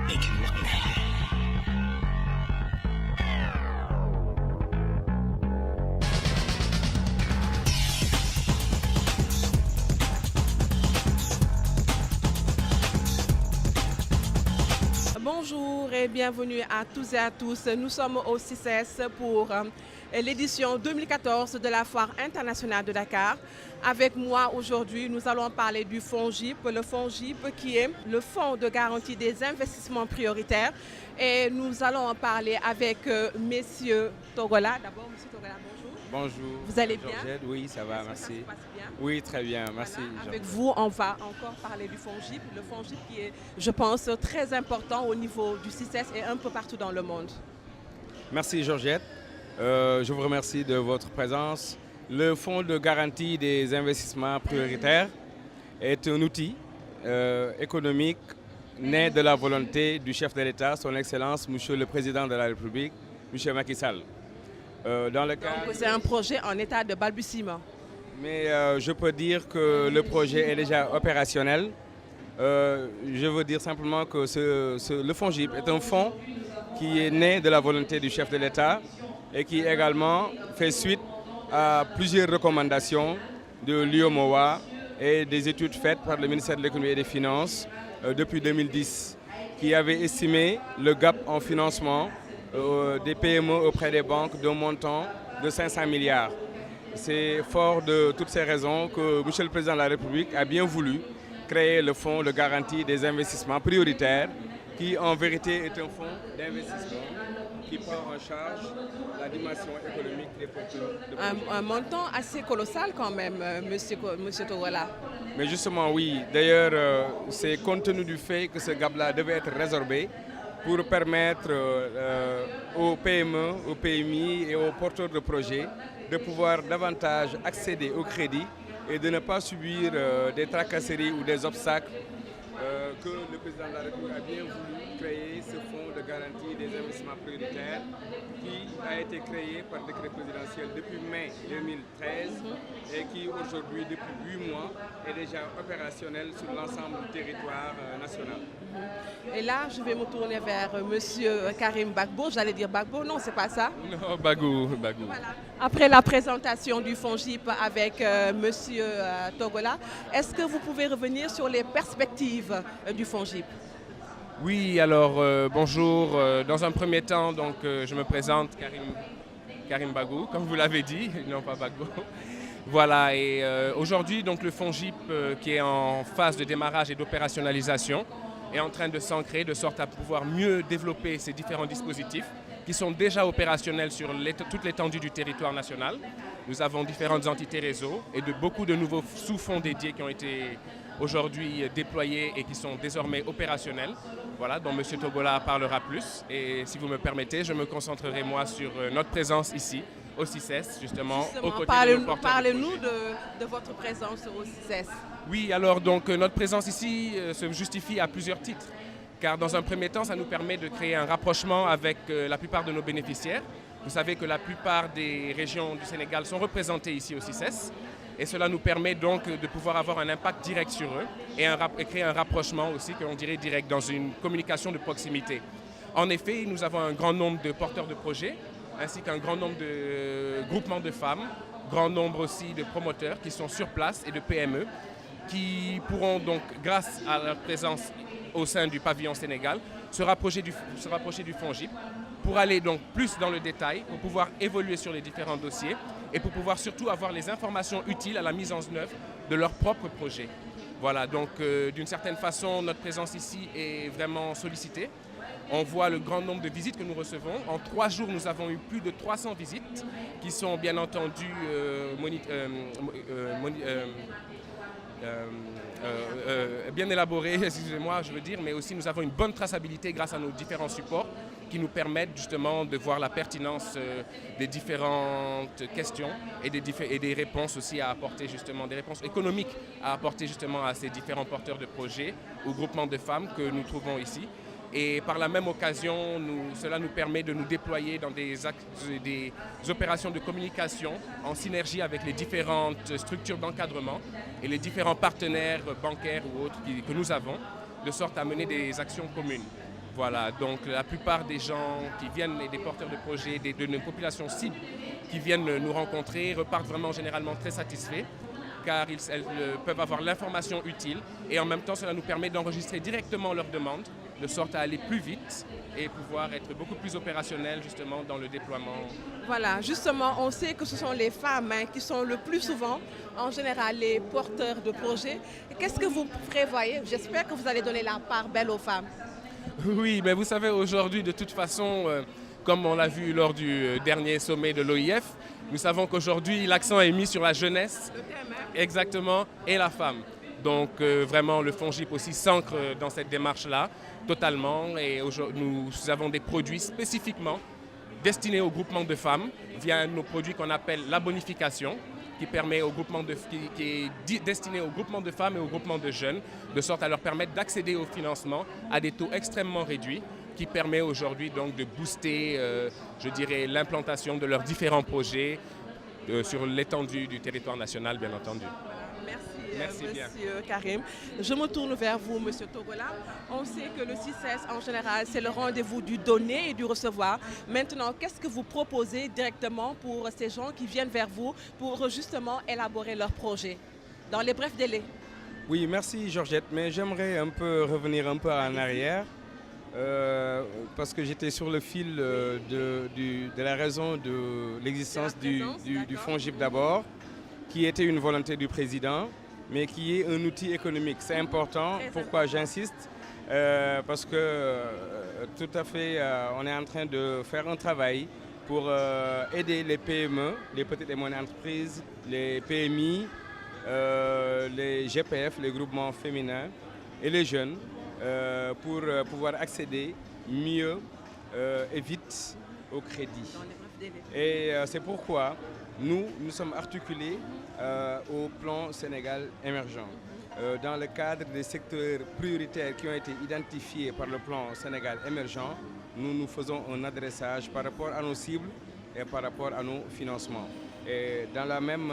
make it look bad. Bonjour et bienvenue à tous et à tous. Nous sommes au CICES pour l'édition 2014 de la Foire internationale de Dakar. Avec moi aujourd'hui, nous allons parler du FONGIP, le FONGIP qui est le Fonds de garantie des investissements prioritaires. Et nous allons en parler avec Monsieur Togola. D'abord, Monsieur Togola, bonjour. Bonjour. Vous allez bien? Georgette, oui, ça va, merci. Ça se passe bien? Oui, très bien, merci. Voilà. Avec vous, on va encore parler du FONGIP. Le FONGIP qui est, je pense, très important au niveau du CICES et un peu partout dans le monde. Merci Georgette. Je vous remercie de votre présence. Le Fonds de garantie des investissements prioritaires est un outil économique né de la volonté du chef de l'État, son Excellence, Monsieur le Président de la République, Monsieur Macky Sall. Donc c'est un projet en état de balbutiement. Mais je peux dire que le projet est déjà opérationnel. Je veux dire simplement que le FONGIP est un fonds qui est né de la volonté du chef de l'État et qui également fait suite à plusieurs recommandations de l'UEMOA et des études faites par le ministère de l'Économie et des Finances depuis 2010, qui avait estimé le gap en financement des PME auprès des banques d'un montant de 500 milliards. C'est fort de toutes ces raisons que M. le Président de la République a bien voulu créer le Fonds de garantie des investissements prioritaires, qui en vérité est un fonds d'investissement qui prend en charge la dimension économique des porteurs de projets. Un montant assez colossal quand même, monsieur Togola. Mais justement, oui. D'ailleurs, c'est compte tenu du fait que ce gap-là devait être résorbé pour permettre aux PME, aux PMI et aux porteurs de projets de pouvoir davantage accéder au crédit et de ne pas subir des tracasseries ou des obstacles que le Président de la République a bien voulu créer ce fonds de garantie des investissements prioritaires qui a été créé par décret présidentiel depuis mai 2013 et qui aujourd'hui, depuis 8 mois, est déjà opérationnel sur l'ensemble du territoire national. Et là, je vais me tourner vers monsieur Karim Bagbo. J'allais dire Bagbo, non, c'est pas ça. Non, Bagou. Voilà. Après la présentation du FONGIP avec monsieur Togola, est-ce que vous pouvez revenir sur les perspectives du FONGIP? Oui, alors bonjour. Dans un premier temps, donc, je me présente Karim Bagou, comme vous l'avez dit, non pas Bagbo. Voilà, et aujourd'hui, donc, le FONGIP qui est en phase de démarrage et d'opérationnalisation est en train de s'ancrer de sorte à pouvoir mieux développer ces différents dispositifs qui sont déjà opérationnels sur toute l'étendue du territoire national. Nous avons différentes entités réseau et beaucoup de nouveaux sous-fonds dédiés qui ont été aujourd'hui déployés et qui sont désormais opérationnels. Voilà, dont M. Togola parlera plus. Et si vous me permettez, je me concentrerai moi sur notre présence ici, au CICES, justement aux côtés de nos porteurs de projets. Parlez-nous de votre présence au CICES. Oui, alors donc notre présence ici se justifie à plusieurs titres. Car dans un premier temps, ça nous permet de créer un rapprochement avec la plupart de nos bénéficiaires. Vous savez que la plupart des régions du Sénégal sont représentées ici au CICES. Et cela nous permet donc de pouvoir avoir un impact direct sur eux et créer un rapprochement aussi, que l'on dirait direct, dans une communication de proximité. En effet, nous avons un grand nombre de porteurs de projets, ainsi qu'un grand nombre de groupements de femmes, grand nombre aussi de promoteurs qui sont sur place et de PME, qui pourront donc, grâce à leur présence au sein du pavillon Sénégal, se rapprocher du FONGIP pour aller donc plus dans le détail, pour pouvoir évoluer sur les différents dossiers et pour pouvoir surtout avoir les informations utiles à la mise en œuvre de leurs propres projets. Voilà, donc d'une certaine façon, notre présence ici est vraiment sollicitée. On voit le grand nombre de visites que nous recevons. En 3 jours, nous avons eu plus de 300 visites qui sont bien entendu bien élaboré, excusez-moi, je veux dire, mais aussi nous avons une bonne traçabilité grâce à nos différents supports qui nous permettent justement de voir la pertinence des différentes questions et des réponses aussi à apporter, justement, des réponses économiques à apporter justement à ces différents porteurs de projets ou groupements de femmes que nous trouvons ici. Et par la même occasion, cela nous permet de nous déployer dans des opérations de communication en synergie avec les différentes structures d'encadrement et les différents partenaires bancaires ou autres que nous avons, de sorte à mener des actions communes. Voilà, donc la plupart des gens qui viennent et des porteurs de projets, de nos populations cibles qui viennent nous rencontrer repartent vraiment généralement très satisfaits car elles peuvent avoir l'information utile et en même temps cela nous permet d'enregistrer directement leurs demandes de sorte à aller plus vite et pouvoir être beaucoup plus opérationnel justement dans le déploiement. Voilà, justement, on sait que ce sont les femmes qui sont le plus souvent, en général, les porteurs de projets. Qu'est-ce que vous prévoyez? J'espère que vous allez donner la part belle aux femmes. Oui, mais vous savez, aujourd'hui, de toute façon, comme on l'a vu lors du dernier sommet de l'OIF, nous savons qu'aujourd'hui, l'accent est mis sur la jeunesse, exactement, et la femme. Donc vraiment, le FONGIP aussi s'ancre dans cette démarche-là, totalement. Et nous avons des produits spécifiquement destinés au groupement de femmes, via nos produits qu'on appelle la bonification, qui est destiné au groupement de femmes et au groupement de jeunes, de sorte à leur permettre d'accéder au financement à des taux extrêmement réduits, qui permet aujourd'hui donc de booster, je dirais, l'implantation de leurs différents projets sur l'étendue du territoire national, bien entendu. Merci Monsieur Karim. Je me tourne vers vous, Monsieur Togola. On sait que le CICES, en général, c'est le rendez-vous du donner et du recevoir. Maintenant, qu'est-ce que vous proposez directement pour ces gens qui viennent vers vous pour justement élaborer leur projet dans les brefs délais? Oui, merci Georgette, mais j'aimerais revenir un peu en arrière parce que j'étais sur le fil de la raison de l'existence du FONGIP d'abord, qui était une volonté du président, mais qui est un outil économique. C'est important. Pourquoi j'insiste? Parce que tout à fait, on est en train de faire un travail pour aider les PME, les petites et moyennes entreprises, les PMI, les GPF, les groupements féminins et les jeunes pour pouvoir accéder mieux et vite au crédit. Et c'est pourquoi nous sommes articulés au plan Sénégal émergent. Dans le cadre des secteurs prioritaires qui ont été identifiés par le plan Sénégal émergent, nous faisons un adressage par rapport à nos cibles et par rapport à nos financements. Et dans la même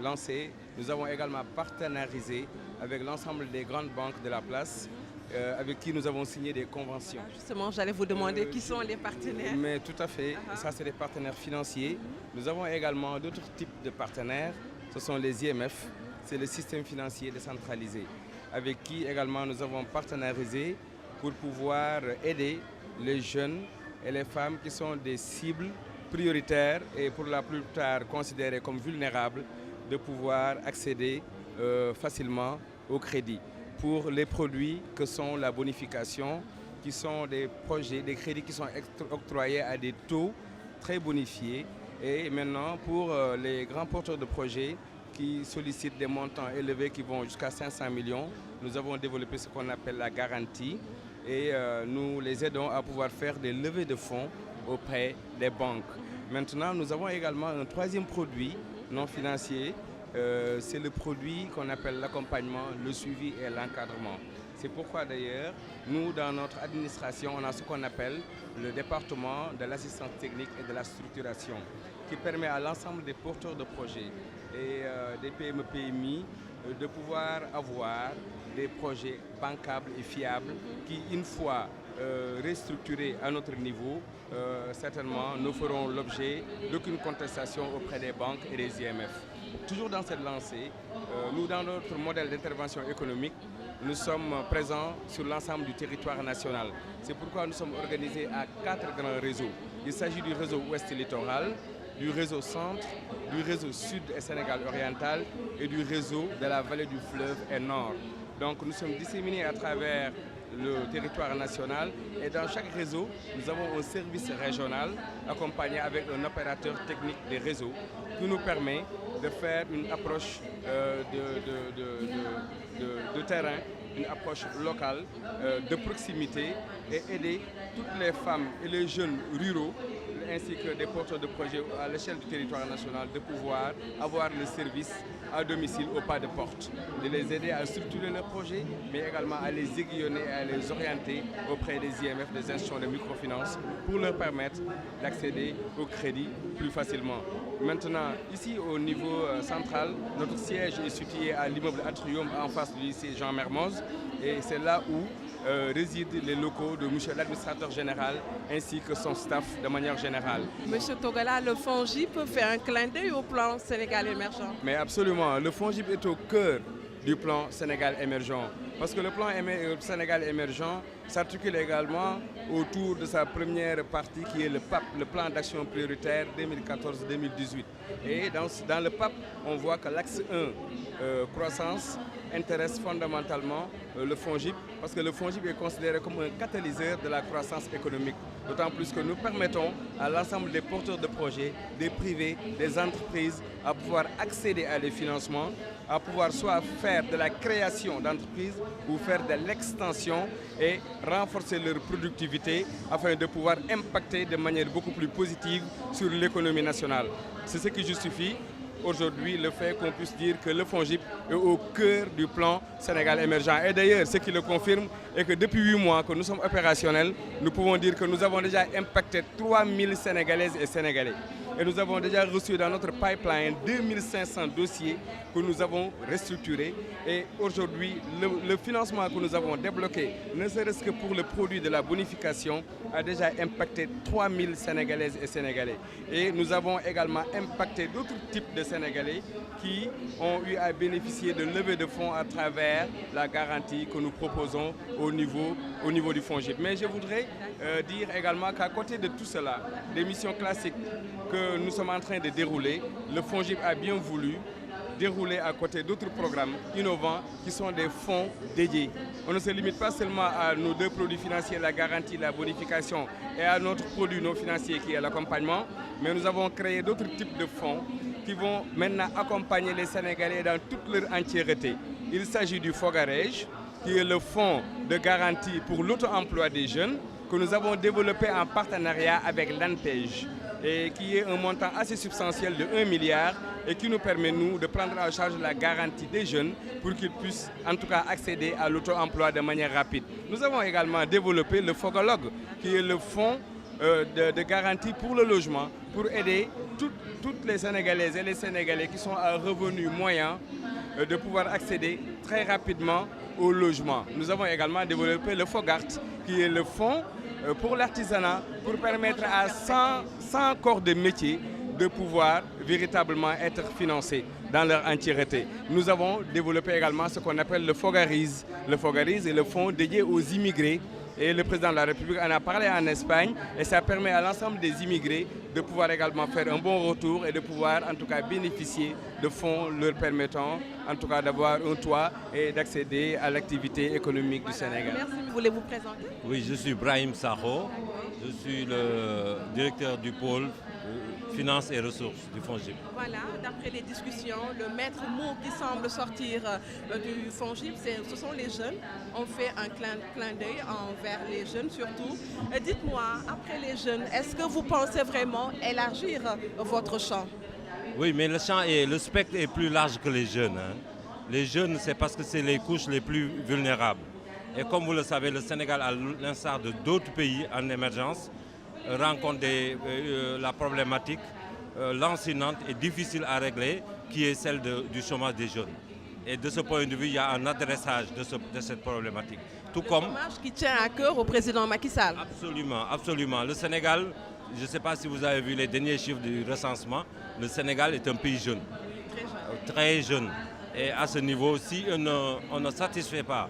lancée, nous avons également partenarisé avec l'ensemble des grandes banques de la place, avec qui nous avons signé des conventions. Justement, j'allais vous demander qui sont les partenaires. Mais tout à fait, ça c'est des partenaires financiers. Nous avons également d'autres types de partenaires, ce sont les IMF, c'est le système financier décentralisé, avec qui également nous avons partenarisé pour pouvoir aider les jeunes et les femmes qui sont des cibles prioritaires et pour la plupart considérées comme vulnérables, de pouvoir accéder facilement au crédit pour les produits que sont la bonification, qui sont des projets, des crédits qui sont octroyés à des taux très bonifiés. Et maintenant, pour les grands porteurs de projets qui sollicitent des montants élevés qui vont jusqu'à 500 millions, nous avons développé ce qu'on appelle la garantie et nous les aidons à pouvoir faire des levées de fonds auprès des banques. Maintenant, nous avons également un troisième produit non financier. C'est le produit qu'on appelle l'accompagnement, le suivi et l'encadrement. C'est pourquoi d'ailleurs, nous dans notre administration, on a ce qu'on appelle le département de l'assistance technique et de la structuration, qui permet à l'ensemble des porteurs de projets et des PME-PMI de pouvoir avoir des projets bancables et fiables qui, une fois restructurés à notre niveau, certainement ne feront l'objet d'aucune contestation auprès des banques et des IMF. Toujours dans cette lancée, nous, dans notre modèle d'intervention économique, nous sommes présents sur l'ensemble du territoire national. C'est pourquoi nous sommes organisés à 4 grands réseaux. Il s'agit du réseau Ouest littoral, du réseau Centre, du réseau Sud et Sénégal oriental et du réseau de la vallée du fleuve et Nord. Donc nous sommes disséminés à travers le territoire national et dans chaque réseau, nous avons un service régional accompagné avec un opérateur technique des réseaux qui nous permet de faire une approche de terrain, une approche locale, de proximité et aider toutes les femmes et les jeunes ruraux ainsi que des porteurs de projets à l'échelle du territoire national de pouvoir avoir le service à domicile au pas de porte, de les aider à structurer leurs projets, mais également à les aiguillonner et à les orienter auprès des IMF, des institutions de microfinance, pour leur permettre d'accéder au crédit plus facilement. Maintenant, ici au niveau central, notre siège est situé à l'immeuble Atrium en face du lycée Jean Mermoz, et c'est là où résident les locaux de M. l'administrateur général ainsi que son staff de manière générale. Monsieur Togala, le FONGIP fait un clin d'œil au plan Sénégal émergent. Mais absolument, le FONGIP est au cœur du plan Sénégal émergent. Parce que le plan Sénégal émergent s'articule également autour de sa première partie qui est le PAP, le plan d'action prioritaire 2014-2018. Et dans le PAP, on voit que l'axe 1, croissance, intéresse fondamentalement le FONGIP parce que le FONGIP est considéré comme un catalyseur de la croissance économique. D'autant plus que nous permettons à l'ensemble des porteurs de projets, des privés, des entreprises à pouvoir accéder à des financements, à pouvoir soit faire de la création d'entreprises ou faire de l'extension et renforcer leur productivité afin de pouvoir impacter de manière beaucoup plus positive sur l'économie nationale. C'est ce qui justifie aujourd'hui le fait qu'on puisse dire que le FONGIP est au cœur du plan Sénégal émergent. Et d'ailleurs, ce qui le confirme est que depuis 8 mois que nous sommes opérationnels, nous pouvons dire que nous avons déjà impacté 3000 Sénégalaises et Sénégalais. Et nous avons déjà reçu dans notre pipeline 2500 dossiers que nous avons restructurés. Et aujourd'hui, le financement que nous avons débloqué, ne serait-ce que pour le produit de la bonification, a déjà impacté 3000 Sénégalaises et Sénégalais. Et nous avons également impacté d'autres types de Sénégalais qui ont eu à bénéficier de levées de fonds à travers la garantie que nous proposons au niveau du FONGIP. Mais je voudrais dire également qu'à côté de tout cela, des missions classiques que nous sommes en train de dérouler, le FONGIP a bien voulu dérouler à côté d'autres programmes innovants qui sont des fonds dédiés. On ne se limite pas seulement à nos 2 produits financiers, la garantie, la bonification et à notre produit non financier qui est l'accompagnement, mais nous avons créé d'autres types de fonds qui vont maintenant accompagner les Sénégalais dans toute leur entièreté. Il s'agit du FOGAREJ, qui est le fonds de garantie pour l'auto-emploi des jeunes, que nous avons développé en partenariat avec l'ANPEJ, et qui est un montant assez substantiel de 1 milliard et qui nous permet, nous, de prendre en charge la garantie des jeunes pour qu'ils puissent, en tout cas, accéder à l'auto-emploi de manière rapide. Nous avons également développé le FOGALOG, qui est le fonds de garantie pour le logement, pour aider toutes les Sénégalaises et les Sénégalais qui sont à revenus moyens de pouvoir accéder très rapidement au logement. Nous avons également développé le FOGART, qui est le fonds pour l'artisanat, pour permettre à 100 corps de métier de pouvoir véritablement être financés dans leur entièreté. Nous avons développé également ce qu'on appelle le FOGARIS. Le FOGARIS est le fonds dédié aux immigrés. Et le président de la République en a parlé en Espagne et ça permet à l'ensemble des immigrés de pouvoir également faire un bon retour et de pouvoir en tout cas bénéficier de fonds leur permettant en tout cas d'avoir un toit et d'accéder à l'activité économique du Sénégal. Merci. Voulez-vous présenter? Oui, je suis Brahim Sakho, je suis le directeur du pôle Finances et ressources du FONGIP. Voilà, d'après les discussions, le maître mot qui semble sortir du FONGIP, ce sont les jeunes. On fait un clin d'œil envers les jeunes surtout. Dites-moi, après les jeunes, est-ce que vous pensez vraiment élargir votre champ? Oui, mais le spectre est plus large que les jeunes. Les jeunes, c'est parce que c'est les couches les plus vulnérables. Et comme vous le savez, le Sénégal, à l'instar de d'autres pays en émergence, rencontre la problématique lancinante et difficile à régler qui est celle du chômage des jeunes. Et de ce point de vue, il y a un adressage de cette problématique. Tout le comme chômage qui tient à cœur au président Macky Sall. Absolument, absolument. Le Sénégal, je ne sais pas si vous avez vu les derniers chiffres du recensement, le Sénégal est un pays jeune. Très jeune. Très jeune. Et à ce niveau, si on ne satisfait pas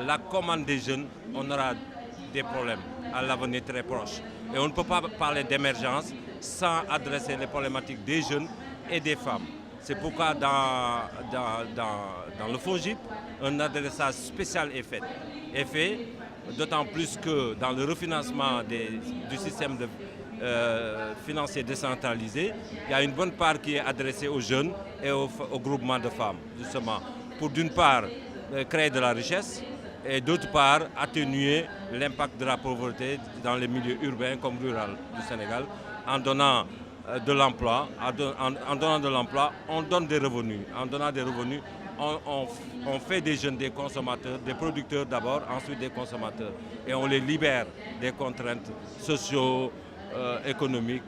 la commande des jeunes, on aura des problèmes à l'avenir très proche. Et on ne peut pas parler d'émergence sans adresser les problématiques des jeunes et des femmes. C'est pourquoi dans le FONGIP, un adressage spécial est fait, d'autant plus que dans le refinancement du système financier décentralisé, il y a une bonne part qui est adressée aux jeunes et aux groupements de femmes, justement, pour d'une part créer de la richesse, et d'autre part atténuer l'impact de la pauvreté dans les milieux urbains comme ruraux du Sénégal en donnant de l'emploi. En donnant de l'emploi, on donne des revenus. En donnant des revenus, on fait des jeunes des consommateurs, des producteurs d'abord, ensuite des consommateurs. Et on les libère des contraintes socio-économiques,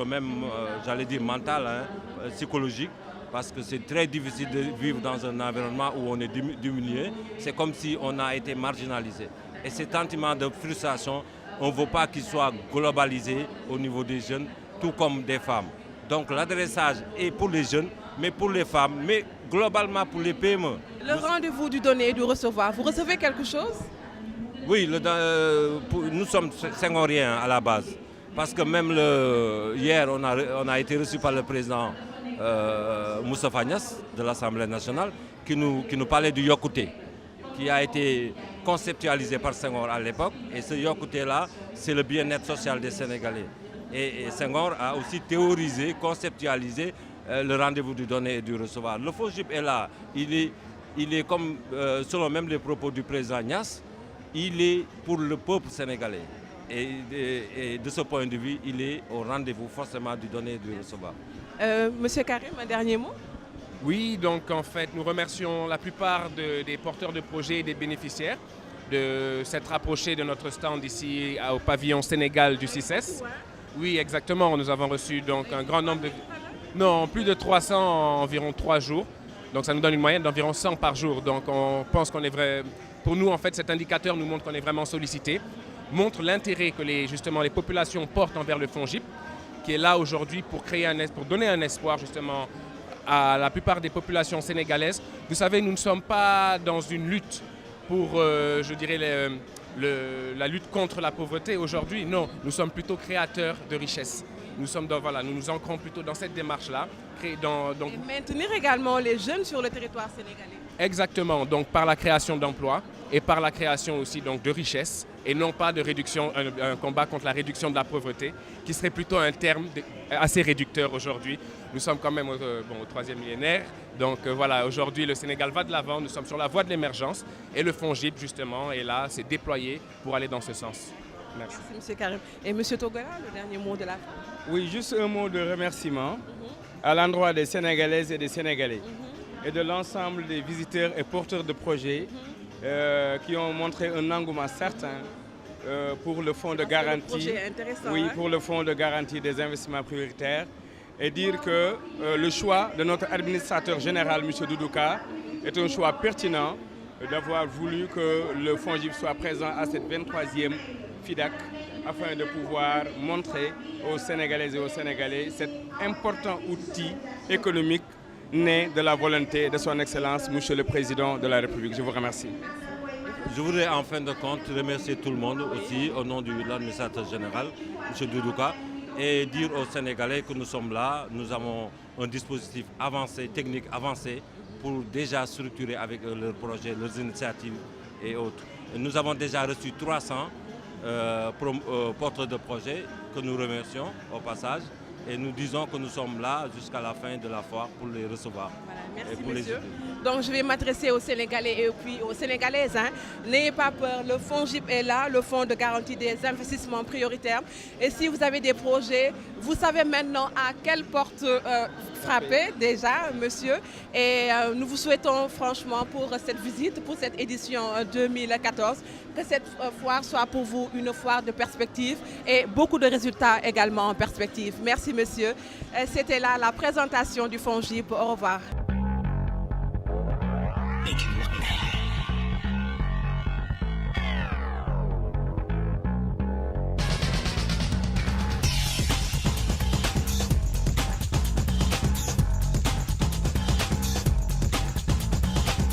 même, j'allais dire, mentales, psychologiques. Parce que c'est très difficile de vivre dans un environnement où on est diminué. C'est comme si on a été marginalisé. Et ce sentiment de frustration, on ne veut pas qu'il soit globalisé au niveau des jeunes, tout comme des femmes. Donc l'adressage est pour les jeunes, mais pour les femmes, mais globalement pour les PME. Le rendez-vous du donner et du recevoir, vous recevez quelque chose? Oui, nous sommes Senghoriens à la base. Parce que même hier, on a été reçu par le président Moustapha Niasse de l'Assemblée nationale qui nous parlait du Yokkouté, qui a été conceptualisé par Senghor à l'époque. Et ce Yokkouté-là, c'est le bien-être social des Sénégalais. Et Senghor a aussi théorisé, conceptualisé le rendez-vous du donner et du recevoir. Le FONGIP est là. Il est comme, selon même les propos du président Niasse, il est pour le peuple sénégalais. Et de ce point de vue, il est au rendez-vous forcément du donner et du recevoir. Monsieur Karim, un dernier mot? Oui, donc en fait, nous remercions la plupart des porteurs de projets et des bénéficiaires de s'être rapprochés de notre stand ici au pavillon Sénégal du CICES. Oui, exactement. Nous avons reçu donc un grand nombre de... Non, plus de 300 en environ 3 jours. Donc ça nous donne une moyenne d'environ 100 par jour. Donc on pense qu'on est vrai... Pour nous, en fait, cet indicateur nous montre qu'on est vraiment sollicité, montre l'intérêt que justement les populations portent envers le FONGIP, qui est là aujourd'hui pour donner un espoir justement à la plupart des populations sénégalaises. Vous savez, nous ne sommes pas dans une lutte pour, je dirais, la lutte contre la pauvreté aujourd'hui. Non, nous sommes plutôt créateurs de richesses. Nous nous ancrons plutôt dans cette démarche-là. Et maintenir également les jeunes sur le territoire sénégalais. Exactement, donc par la création d'emplois et par la création aussi donc, de richesses et non pas de réduction, un combat contre la réduction de la pauvreté qui serait plutôt un terme assez réducteur aujourd'hui. Nous sommes quand même au 3e millénaire, donc voilà, aujourd'hui le Sénégal va de l'avant, nous sommes sur la voie de l'émergence et le FONGIP justement est là, c'est déployé pour aller dans ce sens. Merci. Merci M. Karim. Et M. Togola, le dernier mot de la fin? Oui, juste un mot de remerciement à l'endroit des Sénégalaises et des Sénégalais et de l'ensemble des visiteurs et porteurs de projets qui ont montré un engouement certain pour le fonds de garantie. Oui, pour le fonds de garantie des investissements prioritaires et dire que le choix de notre administrateur général, M. Doudouka, est un choix pertinent d'avoir voulu que le FONGIP soit présent à cette 23e FIDAC afin de pouvoir montrer aux Sénégalaises et aux Sénégalais cet important outil économique né de la volonté de son Excellence, Monsieur le Président de la République. Je vous remercie. Je voudrais en fin de compte remercier tout le monde aussi au nom de l'administrateur général, M. Doudouka, et dire aux Sénégalais que nous sommes là, nous avons un dispositif avancé, technique avancé, pour déjà structurer avec leurs projets, leurs initiatives et autres. Nous avons déjà reçu 300 porteurs de projets que nous remercions au passage. Et nous disons que nous sommes là jusqu'à la fin de la foire pour les recevoir. Voilà, merci monsieur. Donc je vais m'adresser aux Sénégalais et puis aux Sénégalaises. N'ayez pas peur, le FONGIP est là, le fonds de garantie des investissements prioritaires. Et si vous avez des projets, vous savez maintenant à quelle porte frapper déjà, monsieur. Et nous vous souhaitons franchement pour cette visite, pour cette édition 2014, que cette foire soit pour vous une foire de perspective et beaucoup de résultats également en perspective. Merci monsieur. C'était là la présentation du FONGIP. Au revoir.